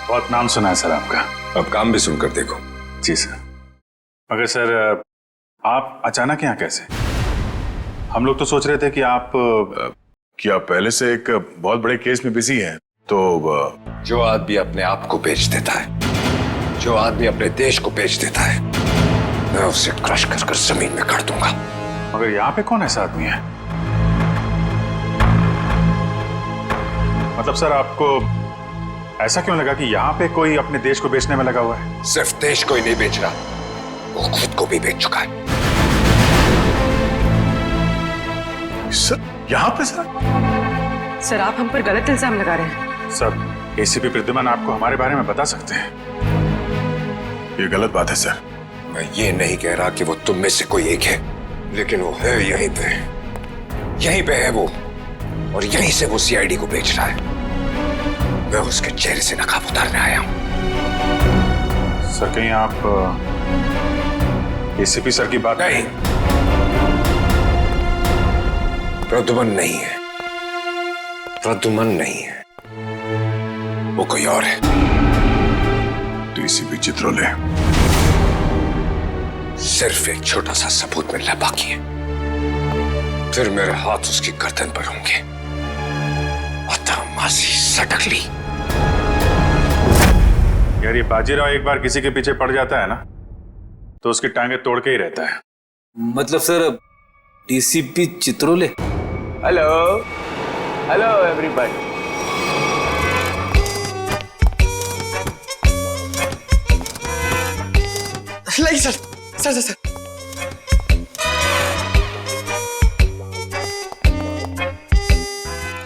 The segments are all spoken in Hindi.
बहुत नाम सुना है सर आपका। अब काम भी सुनकर देखो। जी सर। मगर सर आप अचानक यहाँ कैसे? हम लोग तो सोच रहे थे कि आप पहले से एक बहुत बड़े केस में बिजी हैं, तो जो आदमी अपने आप को बेच देता है, जो आदमी अपने देश को बेच देता है, मैं उसे क्रश कर कर जमीन में गाड़ दूंगा। मगर यहाँ पे कौन ऐसा आदमी है? मतलब सर आपको ऐसा क्यों लगा कि यहाँ पे कोई अपने देश को बेचने में लगा हुआ है? सिर्फ देश को ही नहीं बेच रहा, वो खुद को भी बेच चुका है। सर यहाँ पे सर आप हम पर गलत इल्जाम लगा रहे हैं। सर एसीपी प्रद्युमन आपको हमारे बारे में बता सकते हैं। ये गलत बात है सर। मैं ये नहीं कह रहा कि वो तुम में से कोई एक है, लेकिन वो है यहीं पे है वो, और यहीं से वो सीआईडी को बेच रहा है। मैं उसके चेहरे से नकाब उतारने आया हूं। सर कहीं आप एसीपी सर की बात नहीं, प्रद्युमन नहीं है, प्रद्युमन नहीं है, वो कोई और है। डीसीपी चित्रोले। सिर्फ एक छोटा सा सबूत मिलना बाकी है, फिर मेरे हाथ उसकी गर्दन पर होंगे। मासी सटकली। यार ये बाजीराव एक बार किसी के पीछे पड़ जाता है ना, तो उसकी टांगे तोड़ के ही रहता है। मतलब sir DCP Chitrole. Hello hello everybody. नहीं सर सर सर, सर।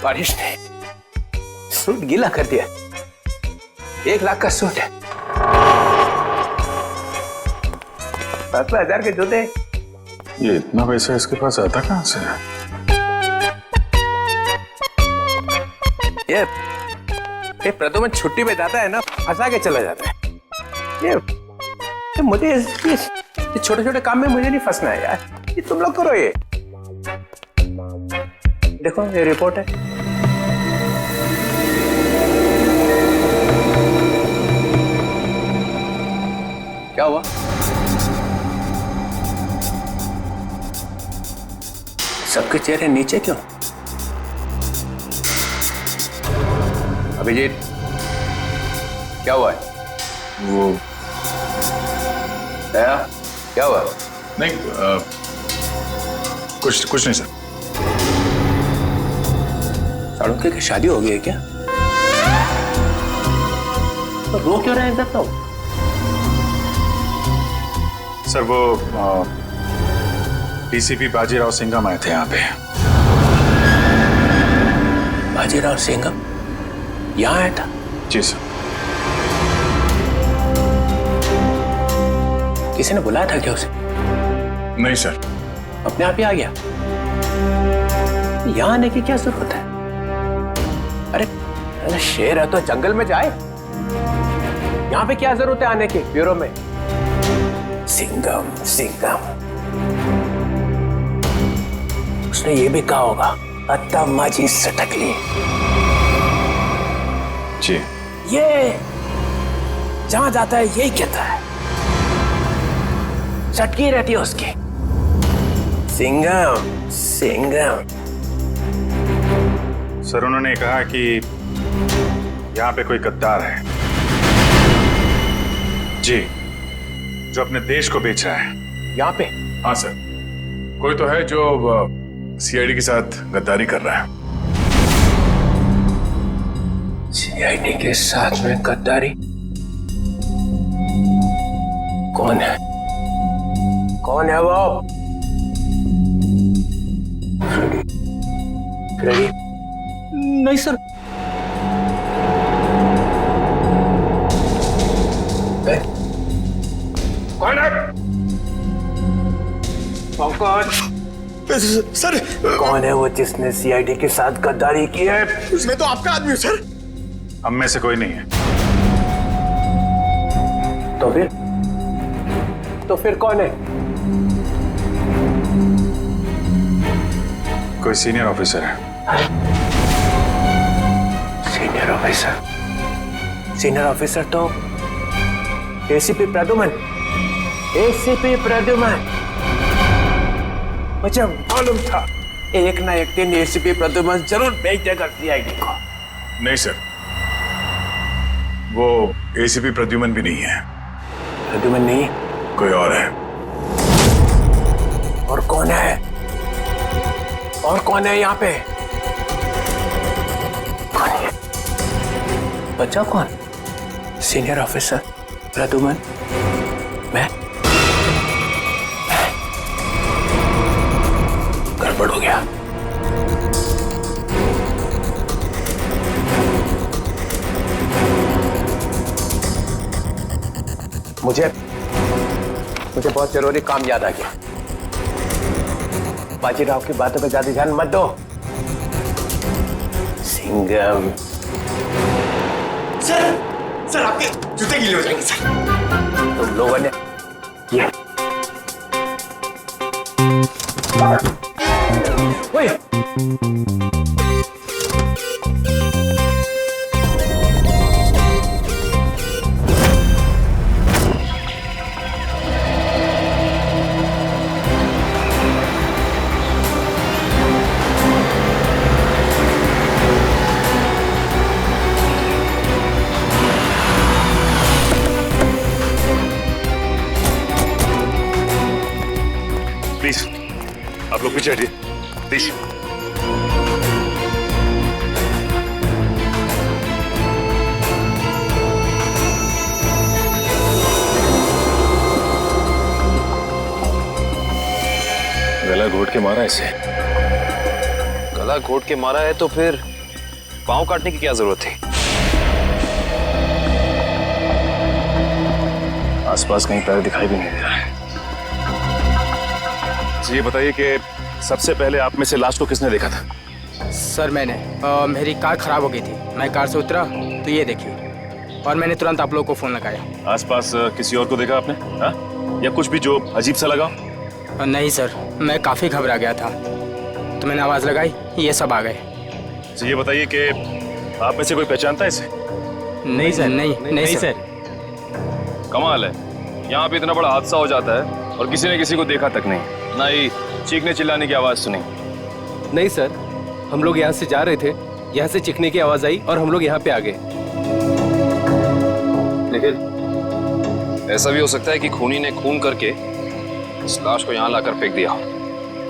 बारिश ने सूट गीला कर दिया। 1 लाख का सूट है, 5,000 के जूते। ये इतना पैसा इसके पास आता कहां से? ये प्रद्युमन छुट्टी पे जाता है ना, फंसा के चला जाता है। ये मुझे ये छोटे छोटे काम में मुझे नहीं फंसना है यार। ये तुम लोग करो। ये देखो ये रिपोर्ट है। क्या हुआ? सबके चेहरे नीचे क्यों? अभिजीत क्या हुआ है? वो क्या हुआ? नहीं, कुछ नहीं सर। साड़ुके की शादी हो गई है क्या? तो रो क्यों रहे हैं तब तो? सर वो डीसीपी बाजीराव सिंघम आए थे यहाँ पे। बाजीराव सिंघम यहाँ आया था? जी सर। किसी ने बुलाया था क्या उसे? नहीं सर। अपने आप ही आ गया? यहाँ आने की क्या जरूरत है? अरे शेर है तो जंगल में जाए। यहाँ पे क्या जरूरत है आने की ब्यूरो में? सिंघम सिंघम, उसने ये भी कहा होगा अत्ता माजी सटकली। जी। ये जहां जाता है यही कहता है, चटकी रहती है उसकी। सिंघम सिंघम। सर उन्होंने कहा कि यहाँ पे कोई गद्दार है जी, जो अपने देश को बेच रहा है। यहाँ पे? हाँ सर, कोई तो है जो सीआईडी के साथ गद्दारी कर रहा है। सीआईडी के साथ में गद्दारी? कौन है? कौन है वो? फ्रेडी? नहीं सर। कौन है? सर कौन है वो जिसने सीआईडी के साथ गद्दारी की है? मैं तो आपका आदमी हूँ सर। हम में से कोई नहीं है। तो फिर कौन है? कोई सीनियर ऑफिसर है। Senior officer? सीनियर ऑफिसर तो एसीपी प्रद्युमन। एसीपी प्रद्युमन, मुझे मालूम था एक ना एक दिन एसीपी प्रद्युमन जरूर भेज देगा सीआईडी को। नहीं सर, वो एसीपी प्रद्युमन भी नहीं है, प्रद्युमन नहीं? कोई और है। और कौन है? और कौन है यहाँ पे? कौन है? बचा कौन? सीनियर ऑफिसर प्रद्युमन, मैं? गड़बड़ हो गया। मुझे बहुत जरूरी काम याद आ गया। बाजीराव की बातों पे ज्यादा ध्यान मत दो। सिंघम। सर आपके जूते गीले हो जाएंगे सर। तुम लोगों ने ये ओए, प्लीज आप लोग पीछे हटिए प्लीज। गला घोट के मारा इसे। गला घोट के मारा है तो फिर पांव काटने की क्या जरूरत थी? आसपास कहीं पैर दिखाई भी नहीं दे रहा है। तो ये बताइए कि सबसे पहले आप में से लाश को किसने देखा था? सर मैंने मेरी कार खराब हो गई थी, मैं कार से उतरा तो ये देखिए, और मैंने तुरंत आप लोगों को फोन लगाया। आसपास किसी और को देखा आपने? हाँ? या कुछ भी जो अजीब सा लगा? नहीं सर, मैं काफी घबरा गया था तो मैंने आवाज लगाई, ये सब आ गए। तो ये बताइए कि आप में से कोई पहचानता है इसे? नहीं सर, नहीं सर। कमाल है, यहाँ पे इतना बड़ा हादसा हो जाता है और किसी ने किसी को देखा तक नहीं, ना ही चीखने चिल्लाने की आवाज सुनी। नहीं सर, हम लोग यहाँ से जा रहे थे, यहाँ से चीखने की आवाज आई और हम लोग यहाँ पे आ गए। लेकिन ऐसा भी हो सकता है कि खूनी ने खून करके इस लाश को यहाँ लाकर फेंक दिया।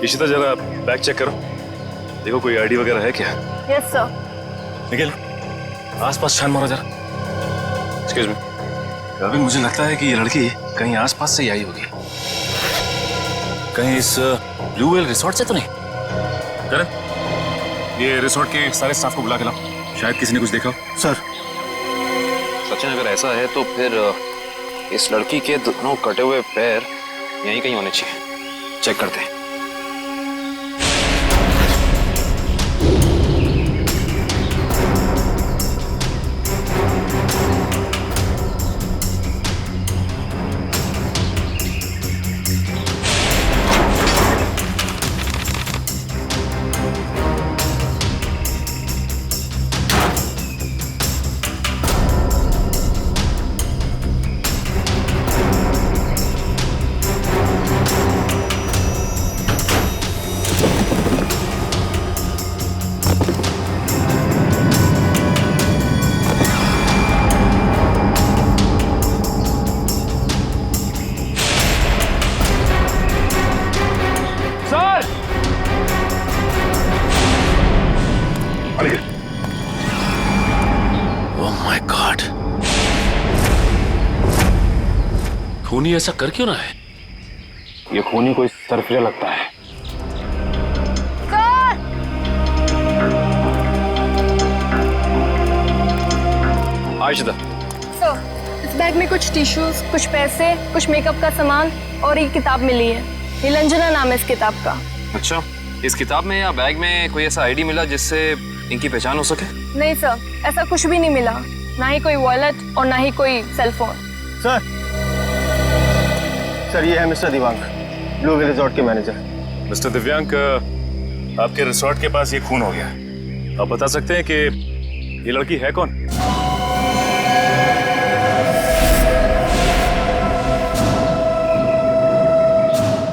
इशिता जरा बैग चेक करो, देखो कोई आईडी वगैरह है क्या? Yes sir. निखिल आसपास छान मारो जरा। एक्सक्यूज मी, अभी मुझे लगता है कि ये लड़की कहीं आसपास से ही आई होगी। कहीं इस ब्लू व्हेल रिसोर्ट से तो नहीं? करण, ये रिसोर्ट के सारे स्टाफ को बुला के लाओ, शायद किसी ने कुछ देखा हो। सर सचिन, अगर ऐसा है तो फिर इस लड़की के दोनों कटे हुए पैर यहीं कहीं होने चाहिए। चेक करते हैं। खूनी ऐसा कर क्यों रहा है? ये खूनी कोई सरफिरा लगता है। आयशा, सर इस बैग में कुछ टिश्यूज, कुछ पैसे, कुछ मेकअप का सामान और एक किताब मिली है। नीलंजना नाम है इस किताब का। अच्छा, इस किताब में या बैग में कोई ऐसा आईडी मिला जिससे इनकी पहचान हो सके? नहीं सर, ऐसा कुछ भी नहीं मिला, ना ही कोई वॉलेट और ना ही कोई सेलफोन। सर ये है mister Diwang, blue whale resort के मैनेजर। मिस्टर दिव्यांग, आपके रिसोर्ट के पास ये खून हो गया, आप बता सकते हैं कि ये लड़की है कौन?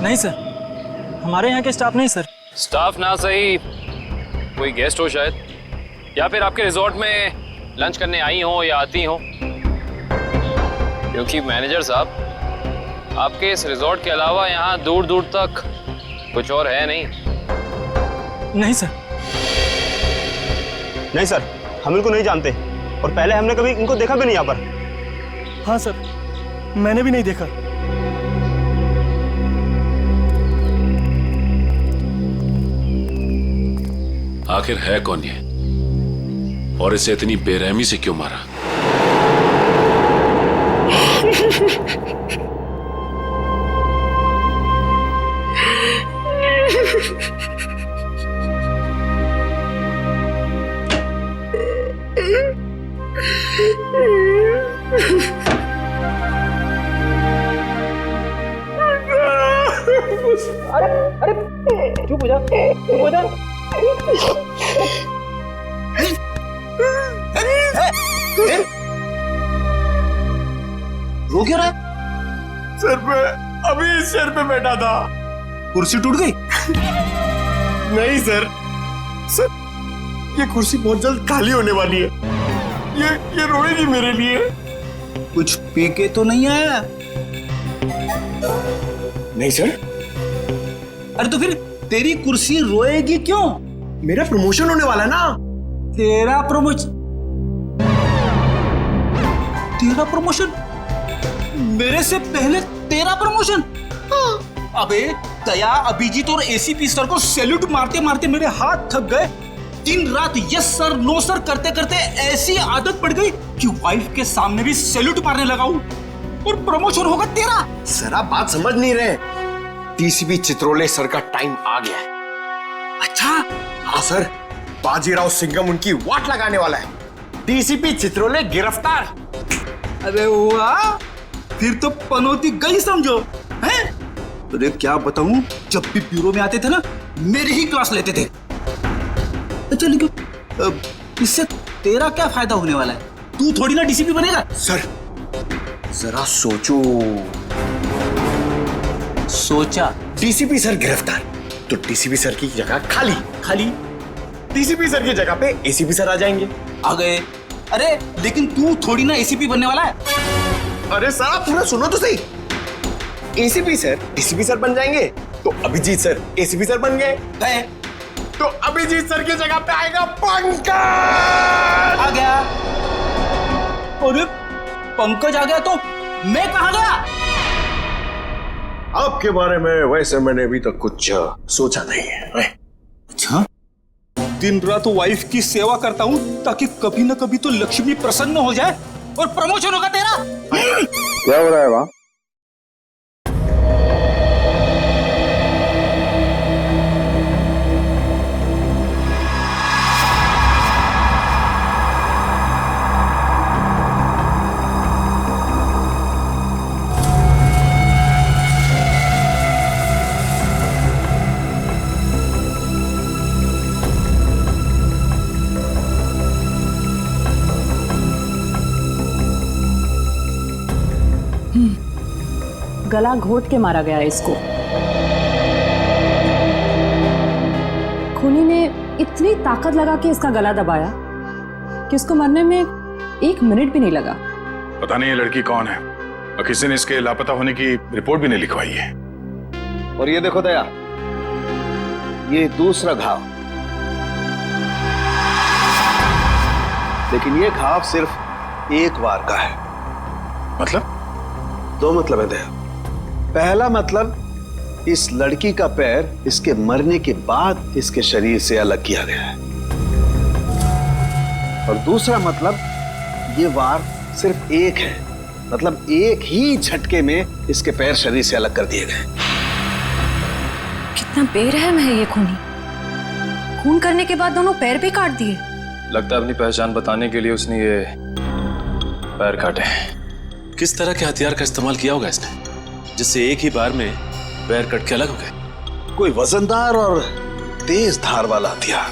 नहीं सर, हमारे यहाँ के स्टाफ नहीं सर। स्टाफ ना सही, कोई गेस्ट हो शायद, या फिर आपके रिजॉर्ट में लंच करने आई हो या आती हो। क्योंकि मैनेजर साहब, आपके इस रिजॉर्ट के अलावा यहाँ दूर दूर तक कुछ और है नहीं। नहीं सर। नहीं सर, हम इनको नहीं जानते और पहले हमने कभी इनको देखा भी नहीं यहाँ पर। हाँ सर, मैंने भी नहीं देखा। आखिर है कौन ये और इसे इतनी बेरहमी से क्यों मारा? चुप हो जा, चुप हो जा। रो क्यों रहा? सर पे अभी इस चेयर पे बैठा था, कुर्सी टूट गई? नहीं सर, सर ये कुर्सी बहुत जल्द खाली होने वाली है, ये रोएगी मेरे लिए। कुछ पी के तो नहीं आया? नहीं सर। अरे तो फिर तेरी कुर्सी रोएगी क्यों? मेरा प्रमोशन होने वाला है ना। तेरा प्रमोशन? तेरा प्रमोशन? मेरे से पहले तेरा प्रमोशन? अबे दया, अभिजीत और एसीपी सर को सैल्यूट मारते मारते मेरे हाथ थक गए। दिन रात यस सर नो सर करते करते ऐसी आदत पड़ गई कि वाइफ के सामने भी सैल्यूट मारने लगा हूं और प्रमोशन होगा तेरा। सर आप बात समझ नहीं रहे, डीसीपी चित्रोले सर का टाइम आ गया है। अच्छा? हाँ सर, बाजीराव सिंघम उनकी वाट लगाने वाला है। डीसीपी चित्रोले गिरफ्तार। अरे वाह, फिर तो पनौती गई समझो। हैं? अरे क्या बताऊं, जब भी ब्यूरो में आते थे ना, मेरी ही क्लास लेते थे। अच्छा लेकिन इससे तेरा क्या फायदा होने वाला है? तू थोड़ी ना डीसीपी बनेगा। सर जरा सोचो। सोचा? डीसीपी सर गिरफ्तार तो डीसीपी सर की जगह खाली। खाली? डीसीपी सर की जगह पे एसीपी सर आ जाएंगे। आ गए। अरे लेकिन तू थोड़ी ना एसीपी बनने वाला है। अरे सर आप पूरा सुनो तो सही। एसीपी सर डीसीपी सर बन जाएंगे तो अभिजीत सर एसीपी सर बन गए तो अभिजीत सर की जगह पे आएगा पंकज। आ गया। अरे पंकज आ गया तो मैं कहां गया? आपके बारे में वैसे मैंने अभी तक कुछ सोचा नहीं है। अच्छा, दिन रात वाइफ की सेवा करता हूं ताकि कभी ना कभी तो लक्ष्मी प्रसन्न हो जाए और प्रमोशन होगा तेरा। क्या हो रहा है वहां? गला घोट के मारा गया है इसको। खूनी ने इतनी ताकत लगा के इसका गला दबाया कि उसको मरने में 1 मिनट भी नहीं लगा। पता नहीं ये लड़की कौन है और किसी ने इसके लापता होने की रिपोर्ट भी नहीं लिखवाई है। और ये देखो दया, ये दूसरा घाव, लेकिन ये घाव सिर्फ एक बार का है। मतलब? 2 मतलब है दया। पहला मतलब, इस लड़की का पैर इसके मरने के बाद इसके शरीर से अलग किया गया है। और दूसरा मतलब, ये वार सिर्फ एक है, मतलब एक ही झटके में इसके पैर शरीर से अलग कर दिए गए। कितना बेरहम है ये खूनी। खून करने के बाद दोनों पैर भी काट दिए। लगता है अपनी पहचान बताने के लिए उसने ये पैर काटे। किस तरह के हथियार का इस्तेमाल किया होगा इसने जिससे एक ही बार में पैर कट के अलग हो गए? कोई वजनदार और तेज धार वाला हथियार।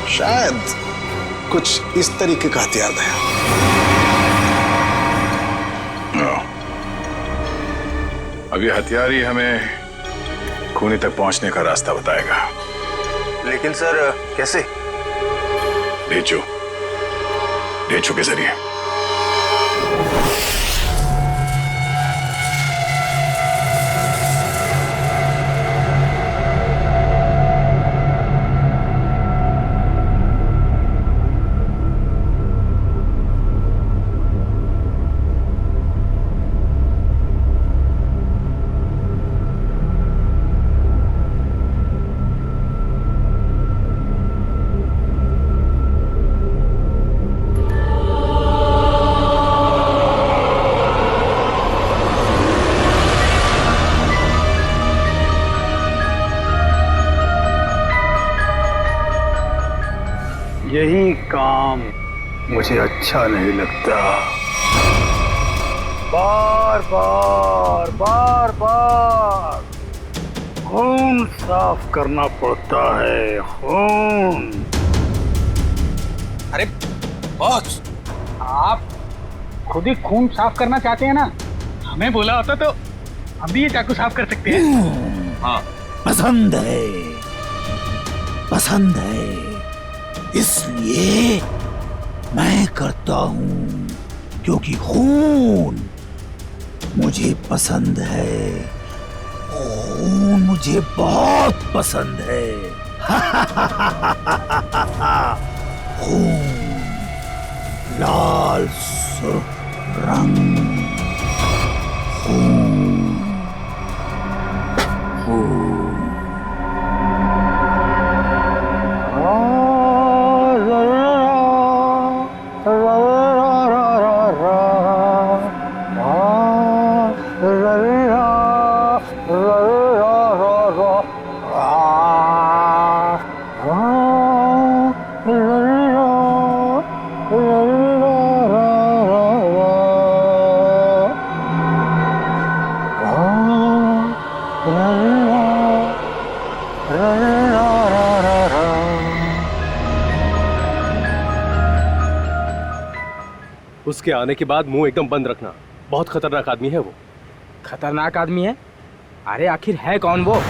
शायद कुछ इस तरीके का हथियार था। अब ये हथियार ही हमें खूनी तक पहुंचने का रास्ता बताएगा। लेकिन सर कैसे? डेचू के जरिए। यही काम मुझे अच्छा नहीं लगता। बार बार खून साफ करना पड़ता है, खून। अरे बॉस, आप खुद ही खून साफ करना चाहते हैं ना? हमें बोला होता तो हम भी ये चाकू साफ कर सकते हैं। हाँ, पसंद है, इसलिए मैं करता हूं, क्योंकि खून मुझे पसंद है। खून मुझे बहुत पसंद है। खून, लाल सुर्ख रंग, खून, खून। उसके आने के बाद मुंह एकदम बंद रखना। बहुत खतरनाक आदमी है वो। खतरनाक आदमी है? अरे आखिर है कौन वो?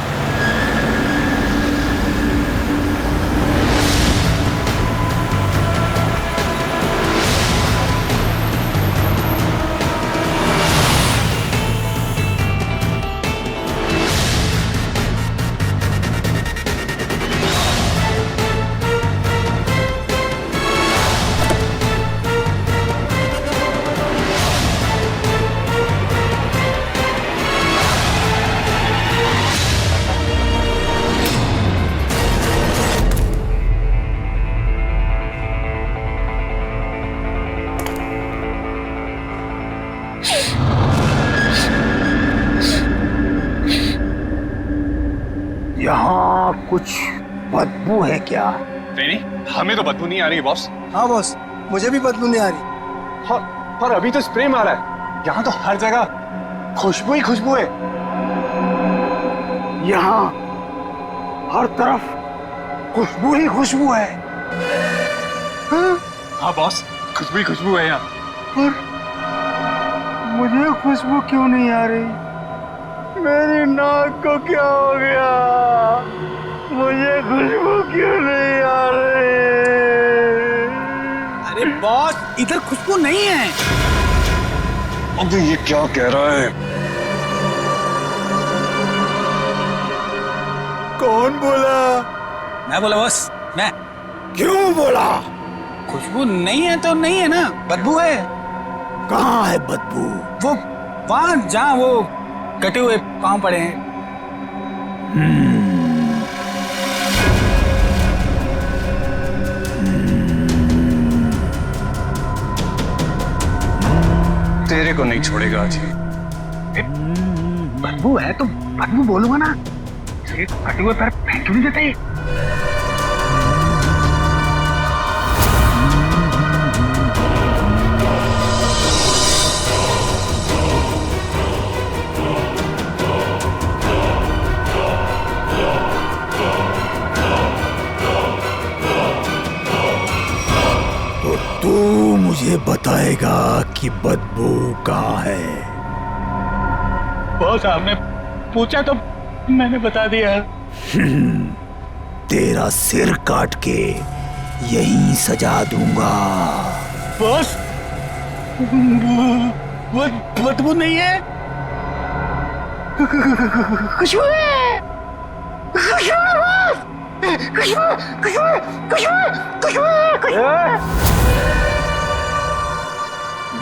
यहाँ कुछ बदबू है क्या? नहीं, हमें तो बदबू नहीं आ रही बॉस। हाँ बॉस, मुझे भी बदबू नहीं आ रही। पर अभी तो स्प्रे मारा है। यहाँ तो हर जगह खुशबू ही खुशबू है। यहाँ हर तरफ खुशबू ही खुशबू है। हाँ बॉस, खुशबू ही खुशबू है यहाँ। पर मुझे खुशबू क्यों नहीं आ रही? मेरी नाक को क्या हो गया? मुझे खुशबू क्यों नहीं आ रही? अरे बॉस, इधर खुशबू नहीं है। अबे ये क्या कह रहा है? कौन बोला? मैं बोला बॉस, मैं। क्यों बोला? खुशबू नहीं है तो नहीं है ना, बदबू है। कहाँ है बदबू? वो वहां जहाँ वो कटे हुए पांव पड़े हैं। तेरे को नहीं छोड़ेगा आज। बदबू है तो बदबू बोलूंगा ना। कटे हुए पैर फेंक क्यों नहीं देते? मुझे बताएगा कि बदबू कहाँ है। बॉस आपने पूछा तो मैंने बता दिया। तेरा सिर काट के यहीं सजा दूंगा। बॉस वो बदबू नहीं है, खुशबू है, खुशबू है बॉस, खुशबू खुशबू खुशबू खुशबू।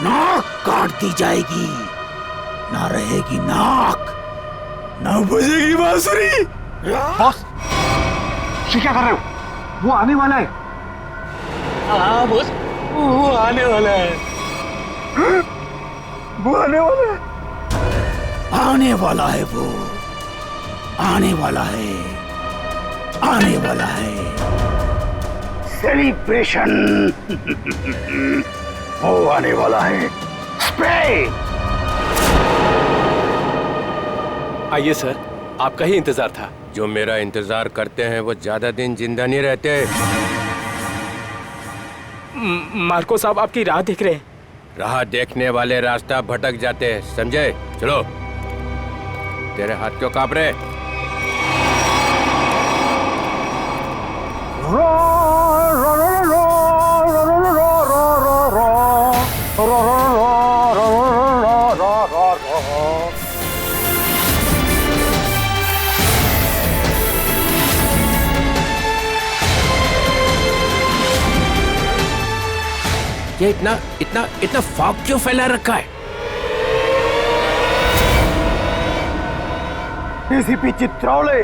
नाक काट दी जाएगी, ना रहेगी नाक, ना बजेगी बांसुरी। बॉस क्या कर रहे हो? वो आने वाला है। हाँ बॉस, वो आने वाला है। वो आने वाला है, आने वाला है, वो आने वाला है, आने वाला है। सेलिब्रेशन वो आने वाला है। स्प्रे। आइए सर, आपका ही इंतजार था। जो मेरा इंतजार करते हैं वो ज्यादा दिन जिंदा नहीं रहते। मार्को साहब आपकी राह देख रहे हैं। राह देखने वाले रास्ता भटक जाते हैं, समझे? चलो। तेरे हाथ क्यों कांप रहे? ये इतना इतना इतना फॉग क्यों फैला रखा है? DCP Chitrole,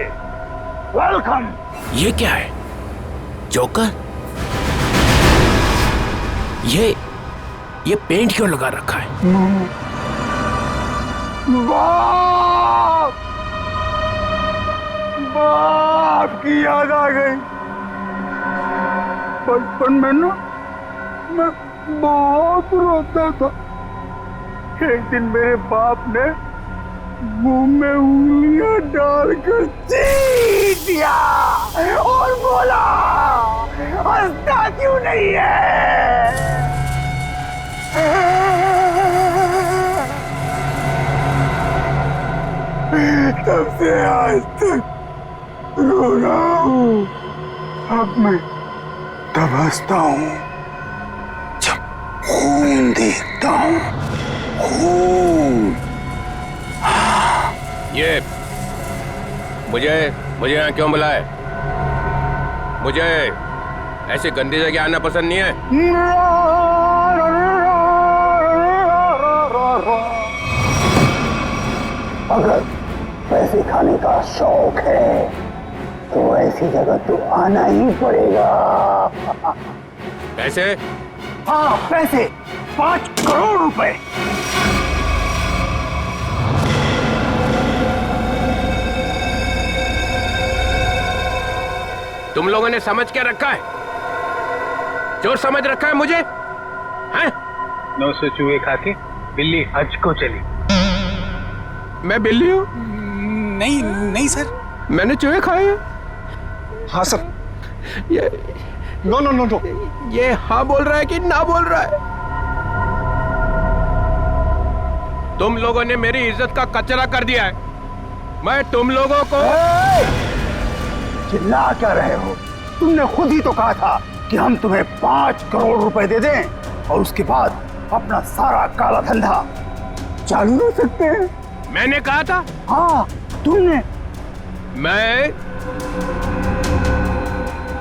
welcome. ये क्या है? जोकर? ये पेंट क्यों लगा रखा है? बाप, बाप की याद आ गई। बचपन में ना मैं बहुत रोता था। एक दिन मेरे बाप ने मुंह में उंगलियां डालकर चीर दिया और बोला, हंसता क्यों नहीं है? तब से आज तक रो रहा हूँ। अब मैं तब हंसता हूँ जब खून देखता हूँ। खून। ये मुझे यहाँ क्यों बुलाए? मुझे ऐसी गंदी जगह आना पसंद नहीं है। अगर पैसे खाने का शौक है तो ऐसी जगह तो आना ही पड़ेगा। पैसे? हाँ पैसे, 5 करोड़ रुपए। तुम लोगों ने समझ क्या रखा है? जो समझ रखा है मुझे, हैं? 900 चूहे खा के बिल्ली हज को चली। मैं बिल्ली हूँ? नहीं नहीं सर, मैंने चूहे खाए हैं। हाँ सर। ये नो नो नो नो, ये हाँ बोल रहा है कि ना बोल रहा है? तुम लोगों ने मेरी इज्जत का कचरा कर दिया है। मैं तुम लोगों को चिल्ला क्या रहे हो? तुमने खुद ही तो कहा था कि हम तुम्हें 5 करोड़ रुपए दे दें और उसके बाद अपना सारा काला धंधा चालू रख सकते हैं। मैंने कहा था? हाँ तुमने।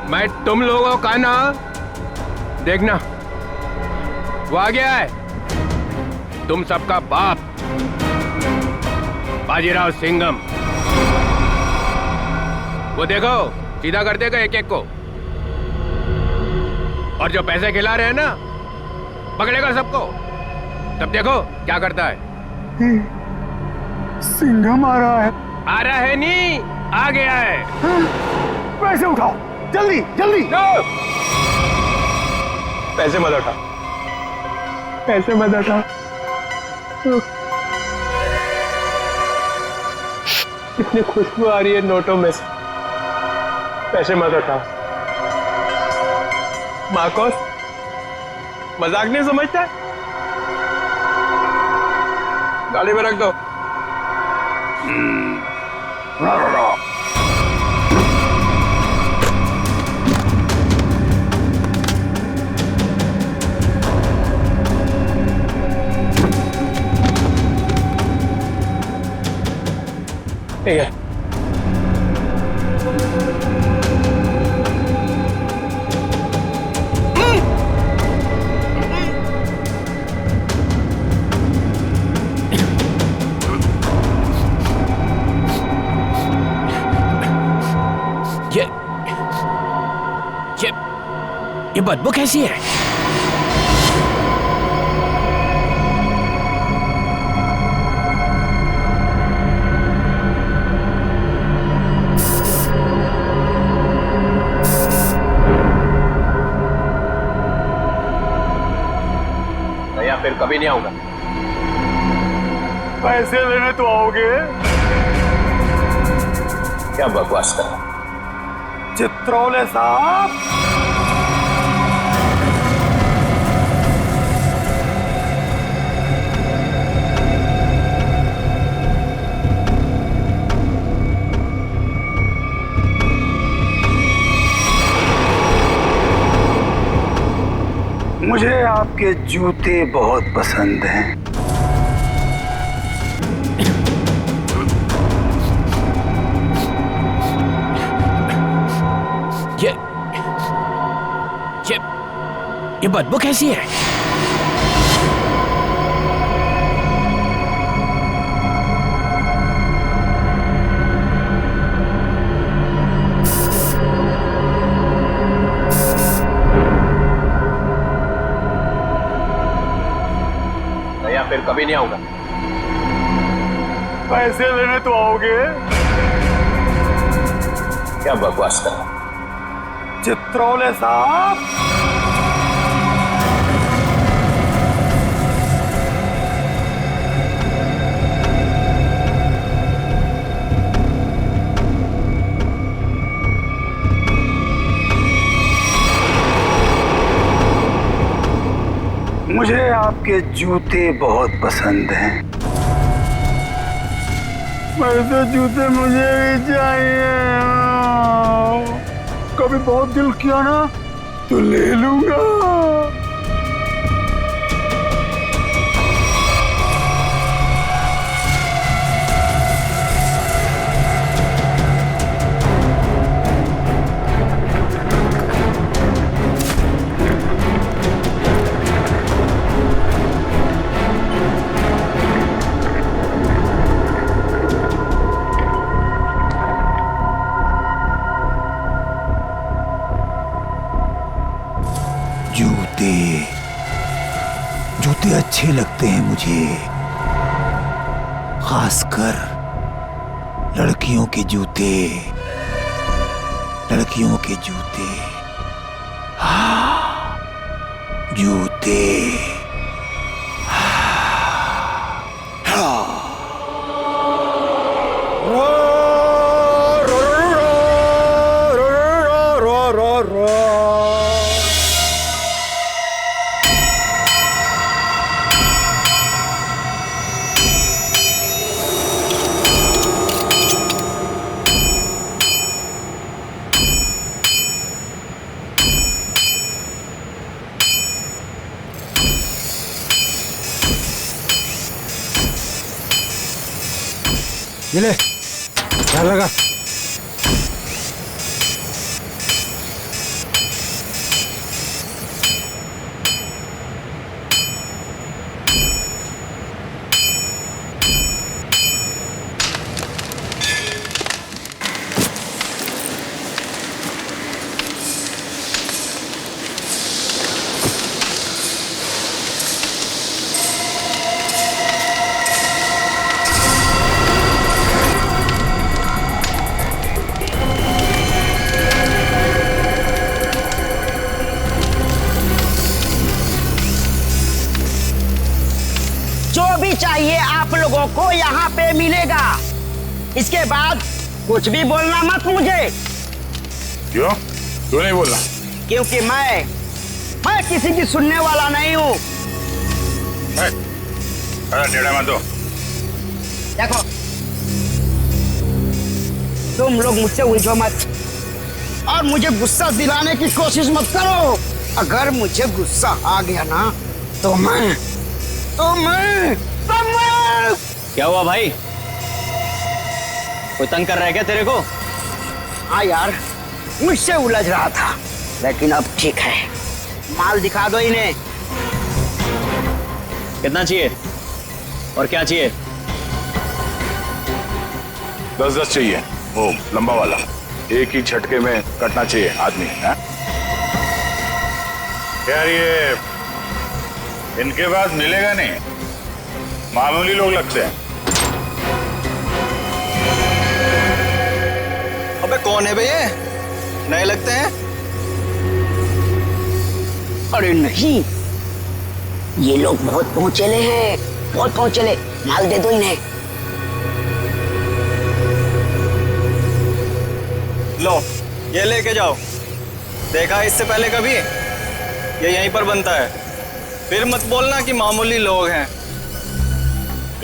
मैं तुम लोगों का ना, देखना वो आ गया है, तुम सबका बाप बाजीराव सिंघम। वो देखो सीधा कर देगा एक एक को, और जो पैसे खिला रहे हैं ना पकड़ेगा सबको। तब देखो क्या करता है। सिंघम आ रहा है। आ रहा है नहीं, आ गया है। पैसे उठाओ जल्दी जल्दी। पैसे मत उठा, पैसे मत उठा। इतनी खुशबू आ रही है नोटों में से। पैसे मत उठा। मार्कोस, मजाक नहीं समझता? गाड़ी में रख दो। ठीक है। ये बदबू कैसी है? या फिर कभी नहीं आऊंगा। पैसे लेने तो आओगे? क्या बकवास कर रहा? चित्रोले साहब, मुझे आपके जूते बहुत पसंद हैं। ये बदबू कैसी है? या फिर कभी नहीं आऊंगा। पैसे लेने तो आओगे? क्या बकवास कर रहा? चित्रोले साहब, मुझे आपके जूते बहुत पसंद हैं। वैसे जूते मुझे भी चाहिए। कभी बहुत दिल किया ना तो ले लूंगा। जूते अच्छे लगते हैं मुझे, खासकर लड़कियों के जूते। लड़कियों के जूते, हाँ, जूते। ये ले, ध्यान लगा। चाहिए आप लोगों को यहाँ पे मिलेगा। इसके बाद कुछ भी बोलना मत मुझे। क्यों? क्यों नहीं बोलना? क्योंकि मैं मैं किसी की सुनने वाला नहीं हूँ। टेढ़ा मत दो। देखो, तुम लोग मुझसे उलझो मत और मुझे गुस्सा दिलाने की कोशिश मत करो। अगर मुझे गुस्सा आ गया ना तो मैं क्या हुआ भाई? कोई तंग कर रहा है क्या तेरे को? हाँ यार, मुझसे उलझ रहा था, लेकिन अब ठीक है। माल दिखा दो इन्हें। कितना चाहिए और क्या चाहिए? 10-10 चाहिए, वो लंबा वाला, एक ही झटके में कटना चाहिए आदमी है? यार ये इनके पास मिलेगा नहीं, मामूली लोग लगते हैं। अबे कौन है बे ये? नए लगते हैं। अरे नहीं, ये लोग बहुत पहुंचेले हैं, बहुत पहुंचेले। माल दे दो इन्हें। लो ये लेके जाओ। देखा इससे पहले कभी? ये यहीं पर बनता है। फिर मत बोलना कि मामूली लोग हैं।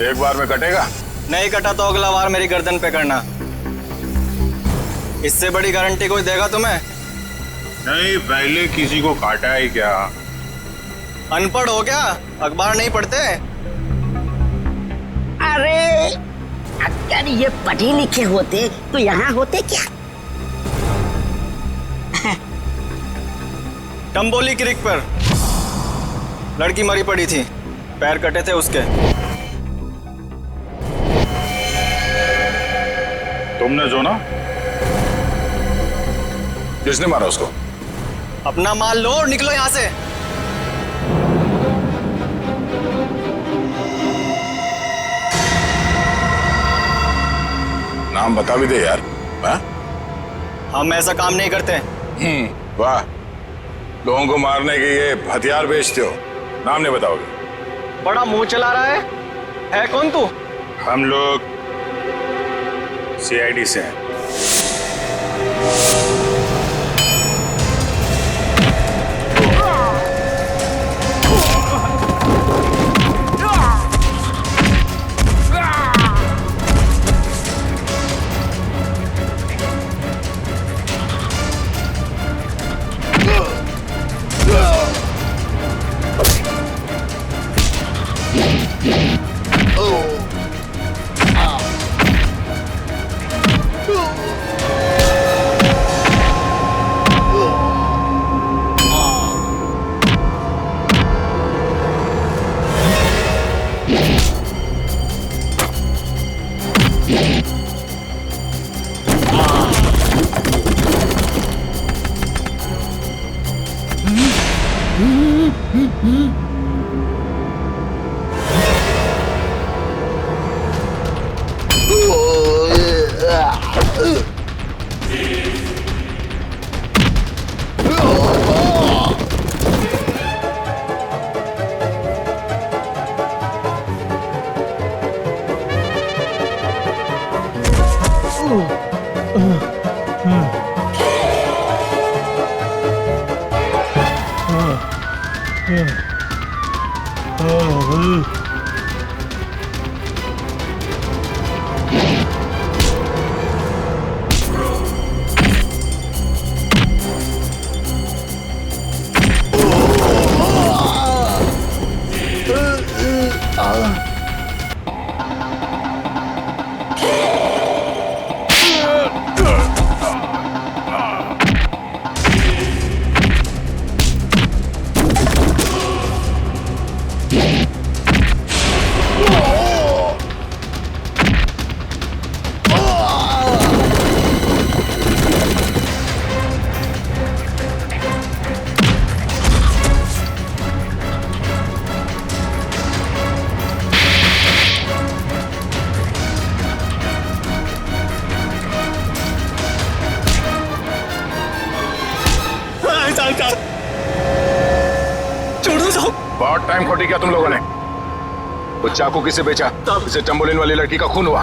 एक बार में कटेगा? नहीं कटा तो अगला बार मेरी गर्दन पे करना। इससे बड़ी गारंटी कोई देगा तुम्हें? नहीं, पहले किसी को काटा ही क्या? अनपढ़ हो क्या? अखबार नहीं पढ़ते? अरे अगर ये पढ़े लिखे होते तो यहाँ होते क्या? टम्बोली क्रिक पर लड़की मरी पड़ी थी, पैर कटे थे उसके। तुमने जो ना? किसने मारा उसको? अपना माल लो और निकलो यहाँ से। नाम बता भी दे यार। हाँ? हम ऐसा काम नहीं करते। वाह, लोगों को मारने के ये हथियार बेचते हो, नाम नहीं बताओगे? बड़ा मुंह चला रहा है कौन तू? हम लोग CID से हैं। बहुत टाइम खोटी किया तुम लोगों ने। वो चाकू किसे बेचा? इसे टम्बोलिन वाली लड़की का खून हुआ।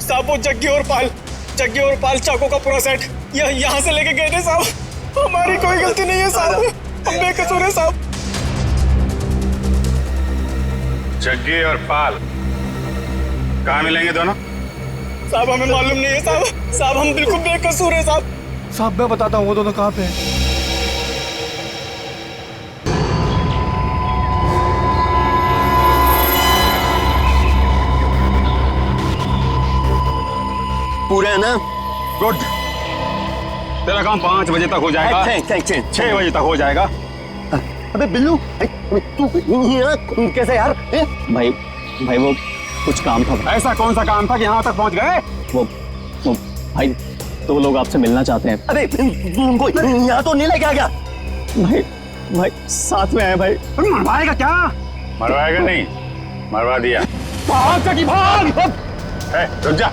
साहब वो जग्गी और पाल चाकू का पूरा सेट यहाँ से लेके गए थे साहब। हमारी कोई गलती नहीं है साहब। हम बेकसूर है साहब। जग्गी और पाल कहाँ मिलेंगे दोनों? साहब हमें मालूम नहीं है साहब। साहब हम बिल्कुल बेकसूर है साहब। साहब मैं बताता हूँ वो दोनों कहाँ पे हैं। पूरे है ना? गुड। तेरा काम 5 बजे तक हो जाएगा। 6 बजे तक हो जाएगा। अबे बिल्लू तू यहाँ कैसे यार? भाई वो कुछ काम था। ऐसा कौन सा काम था कि यहाँ तक पहुँच गए? वो भाई 2 लोग आपसे मिलना चाहते हैं। अरे उनको यहाँ तो नहीं लेके आ गया? भाई साथ में है भाई। मरवाएगा क्या? मरवाएगा नहीं, मरवा दिया। भाग जगी भाग। रुक जा।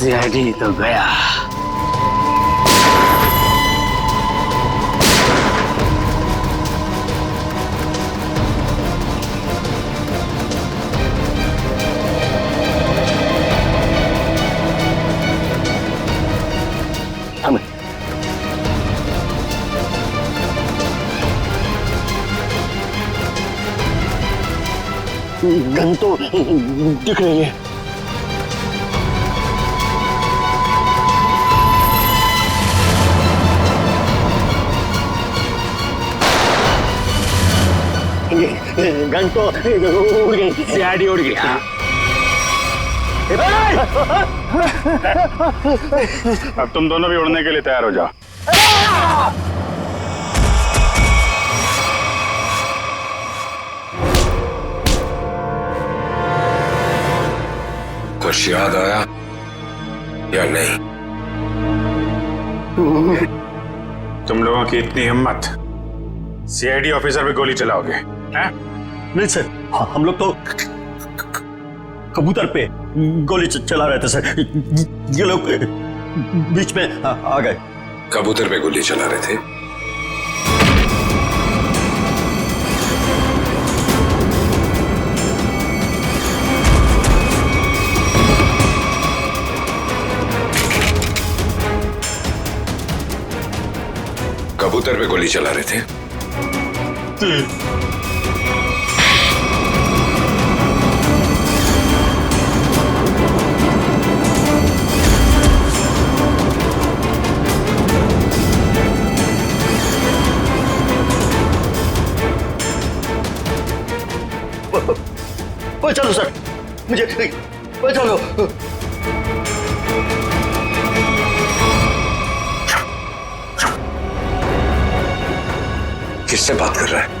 सीआईडी तो गया। गन तो दिख रही है। गन तो उड़ गई। सीआईडी उड़ गई। अब तुम दोनों भी उड़ने के लिए तैयार हो जाओ। कुछ याद आया या नहीं? तुम लोगों की इतनी हिम्मत, सीआईडी ऑफिसर पे गोली चलाओगे हैं? नहीं सर, हम लोग तो कबूतर पे गोली चला रहे थे सर। ये लोग बीच में आ गए। कबूतर पे गोली चला रहे थे? कबूतर पे गोली चला रहे थे? चलो सर, मुझे चलो। किससे बात कर रहा है?